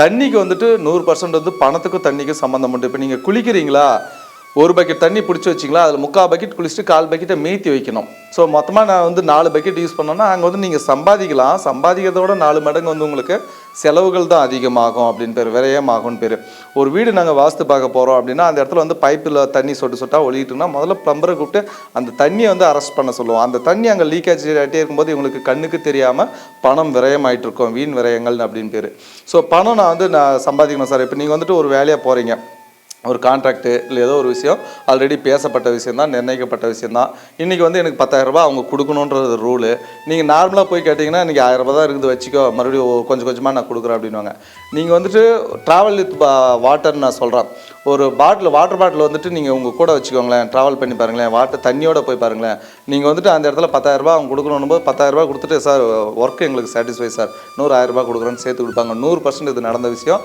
தண்ணிக்கு வந்துட்டு 100% வந்து பணத்துக்கும் தண்ணிக்கும் சம்மந்தம் உண்டு. இப்போ நீங்கள் குளிக்கிறீங்களா, ஒரு பக்கெட் தண்ணி பிடிச்சி வச்சிங்களா, அதில் 3/4 பக்கெட் குளிச்சுட்டு 1/4 பக்கெட்டை மீத்தி வைக்கணும். ஸோ மொத்தமாக நான் வந்து 4 பக்கெட் யூஸ் பண்ணோன்னா அங்கே வந்து நீங்கள் சம்பாதிக்கலாம். சம்பாதிக்கிறதோட 4 மடங்கு வந்து உங்களுக்கு செலவுகள் தான் அதிகமாகும் அப்படின்னு பேர், விரயமாகும்னு பேர். ஒரு வீடு நாங்கள் வாஸ்து பார்க்க போகிறோம் அப்படின்னா அந்த இடத்துல வந்து பைப்பில் தண்ணி சொட்டு சொட்டாக ஒழிக்கிட்டுனா முதல்ல ப்ளம்பரை கூப்பிட்டு அந்த தண்ணியை வந்து அரெஸ்ட் பண்ண சொல்லுவோம். அந்த தண்ணி அங்கே லீக்கேஜ் ஆகிட்டே இருக்கும்போது இவங்களுக்கு கண்ணுக்கு தெரியாமல் பணம் விரயமாயிட்டு இருக்கோம், வீண் விரயங்கள் அப்படின்னு பேர். ஸோ பணம் நான் சம்பாதிக்கணும் சார். இப்போ நீங்கள் வந்துட்டு ஒரு வேலையாக போகிறீங்க, ஒரு கான்ட்ராக்டு இல்லை ஏதோ ஒரு விஷயம் ஆல்ரெடி பேசப்பட்ட விஷயம் தான், நிர்ணயிக்கப்பட்ட விஷயம் தான். இன்றைக்கி வந்து எனக்கு 10,000 ரூபா அவங்க கொடுக்கணுன்றது ரூலு. நீங்கள் நார்மலாக போய் கேட்டிங்கன்னா இன்றைக்கி 1000 ரூபா தான் இருக்குது வச்சுக்கோ, மறுபடியும் கொஞ்சம் கொஞ்சமாக நான் கொடுக்குறேன் அப்படின்வாங்க. நீங்கள் வந்துட்டு ட்ராவல் வித் வாட்டர்னு நான் சொல்கிறேன். ஒரு வாட்டர் பாட்டில் வந்துட்டு நீங்கள் உங்கள் கூட வச்சுக்கோங்களேன், ட்ராவல் பண்ணி பாருங்களேன், தண்ணியோட போய் பாருங்களேன். நீங்கள் வந்துட்டு அந்த இடத்துல 10,000 ரூபா அவங்க கொடுக்கணும் போது 10,000 ரூபா கொடுத்துட்டு சார் ஒர்க் எங்களுக்கு சாட்டிஸ்ஃபை சார், 1000 ரூபா கொடுக்குறேன்னு சேர்த்து கொடுப்பாங்க. 100% இது நடந்த விஷயம்.